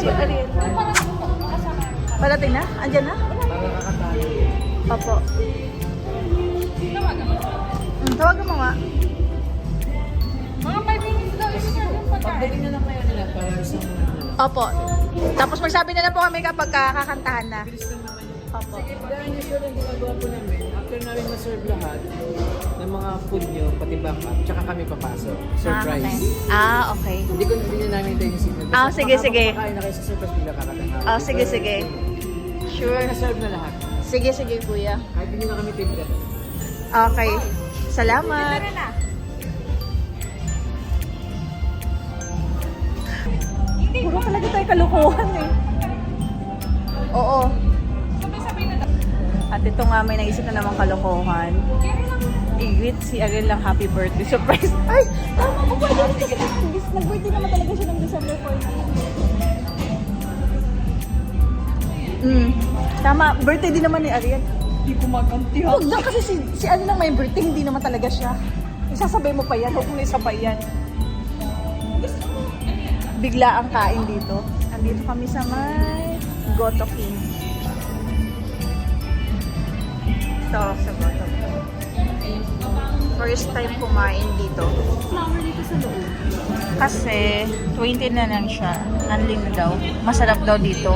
si Ariel. Parating na? Andyan na? Opo. Tawagan mo nga. Mga 5 minutes daw, i-share yung pagkain. Pagdating na lang kayo nila para isang Opo. Tapos magsabi na lang po kami kapag kakantahan na. bilis lang naman yun. Opo. Dahil usual ang ginagawa po namin, after namin ma-serve lahat ng mga food nyo, pati backup, tsaka kami papasok. Surprise. Okay. Hindi na namin tayo yung signal. Ah, sige, sige. Makakain na kayo sa surprise, bila kakatahan. Sige, sige. Sure. Na-serve na lahat. Sige, sige, kuya. Kahit hindi na kami timbre. Okay. Salamat. Puro talaga tayo kalukuhan eh. Oo. Sabay-sabay na daw. At ito nga may naisip na namang kalokohan. I-greet si Ariel lang happy birthday surprise. Ay! Tama ko ba yun? Kasi nag-birthday naman talaga siya ng December 14. Tama, birthday din naman ni Ariel. Hindi ko maganti ha. Huwag lang kasi si ano lang may birthday, hindi naman talaga siya. Isasabay mo pa yan, huwag mo na isabay yan. Bigla ang kain dito. Andito kami sa may Goto King. Ito, sa Goto King. First time kumain dito. Flower dito sa loob. Kasi 20 na lang siya. Unling na daw. Masarap daw dito.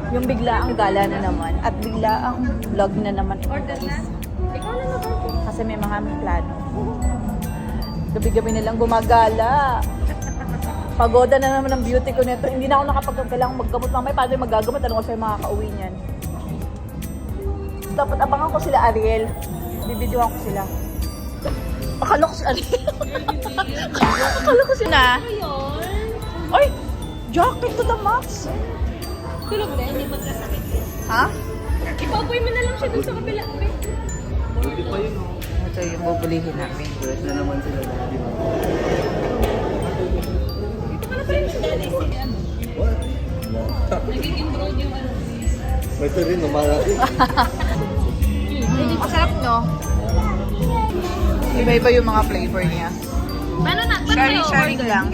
Yung bigla ang gala na naman. At bigla ang vlog na naman. Order na? Ikaw na ba? Kasi may mga plano. Gabi-gabi na lang gumagala. Pagoda na naman ang beauty ko nito. Hindi na ako nakapagkailangang maggamot. Mamaya paano yung magagamot? Ano ko sa'yo makakauwi niyan? Dapat abangan ko sila Ariel. Bibidyohan ko sila. Akala ko si Ariel. Akala ko sila. Ayun. Ay! Jacket to the max! Tulog na, hindi magkasakit. Ha? Ipapoy mo na lang siya dun sa kabila. Buti pa yun, oh. Ito yung bubulihin namin. Fresh na naman sila. Di ba? Ito ka na pala sa dali. Nagiging broad yung ano. Ito rin, umarap. Masarap, no? Iba-iba yung mga flavor niya. Paano na? Sharing lang.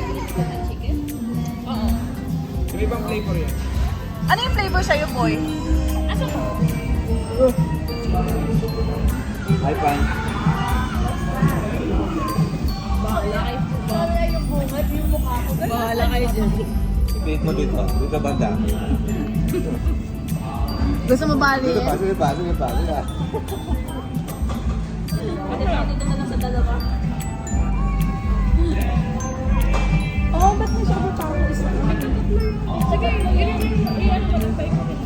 Chicken? Oo. Yung ibang flavor yan. Ano yung flavor sa'yo, boy? Asa ko? Hi, Pan. Bahala yung bungad, yung mukha ko. Bahala kayo dyan. Date mo dito. Dito banda. Gusto mo bali? Sige pa, sige pa, sige pa. Sige pa. Pwede ba dito na lang sa dalawa? Oh, ba't mo siya butawos? Sige, i-ano mo lang pa ikutin.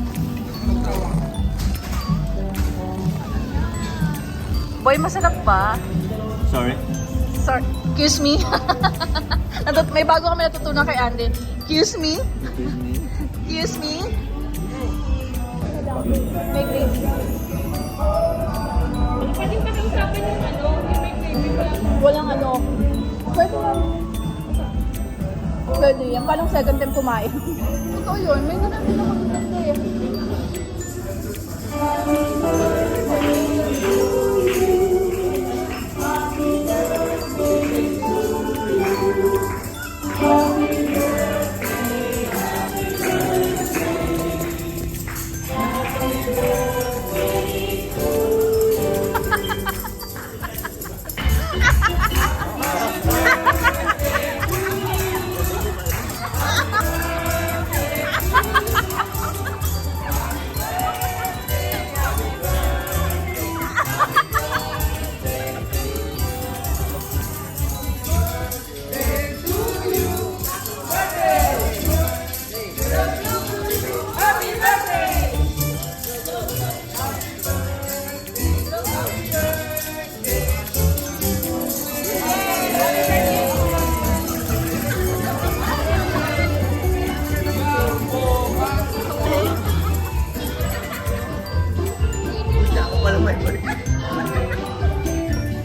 Boy, masarap ba? Sorry. Sorry. Excuse me. May bago kami natutunan kay Andy. Excuse me. Excuse me. May gravy. Pwede pa kausapin yung ano, yung may baby pa lang. Walang ano. Pwede lang. Pwede yan. Parang second time kumain. Totoo yun. May ganun din ako dito eh.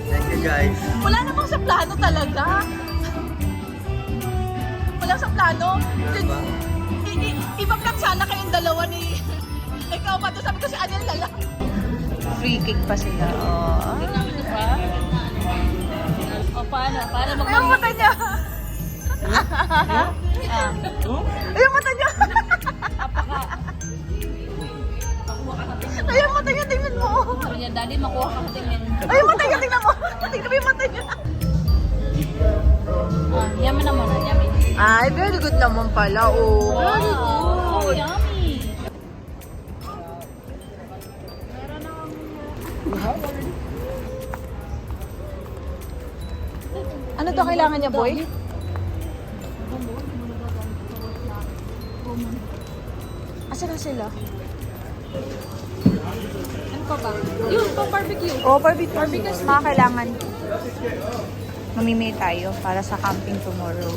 Thank you guys. Wala namang sa plano talaga. Wala sa plano. Iba-vlog sana kayong dalawa ni... Ikaw pa to, sabi ko si Anel na lang. Free cake pa sila. Oh. Ano pa? O paano? Paano Ay, ang mata niya. Ay, yung mata niya! Ay, yung mata niya, tingnan mo! Sabi niya, Daddy, makuha ka tingin. Ay, yung mata niya, tingnan mo! Tingnan mo yung mata niya! Yaman naman, yummy. Ay, very good naman pala, oh. Very good. Yummy. Ano to kailangan niya, boy? Asa na sila? Ano pa ba? Yun, pang barbecue. Oh, barbecue. Mga kailangan. Mamimili tayo para sa camping tomorrow.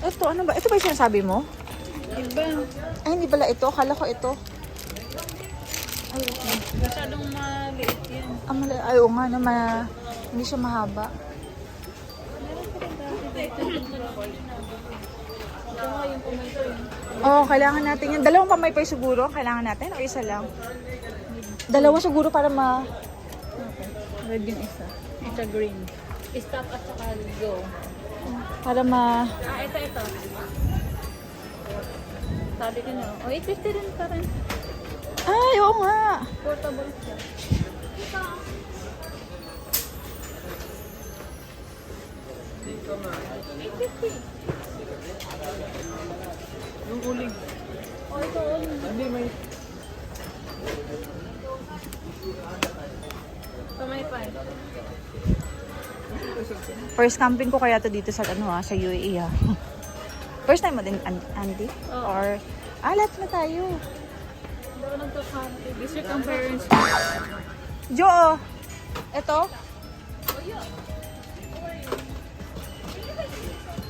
Ito, ano ba? Ito ba yung sinasabi mo? Iba. Ay, hindi pala ito. Akala ko ito. Masyadong maliit yan. Ay, oo nga na hindi siya mahaba. Ito nga yung pumunto yun. Oo, kailangan natin yan. Dalawang pamaypay siguro. Kailangan natin. O isa lang. Dalawa siguro para Red yung isa. Ito green. Stop at saka go. para Ito. Sabi ko na. Oh, 850 rin pa rin. Ay, oo nga. Portable siya. Yung uling. Oh, ito uling. Hindi, may... Pamaypay. First camping ko kaya to dito sa sa UAE ah. First time mo din, Andy? Oo. Or, lahat na tayo. Hindi ako nagka-country. District ang parents. Jo, ito?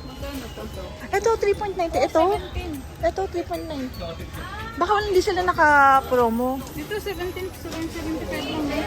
Magkano to? Ito, 3.90. Ito? 17. Ito, 3.9. Baka hindi sila naka-promo. Dito 17, 775 lang eh.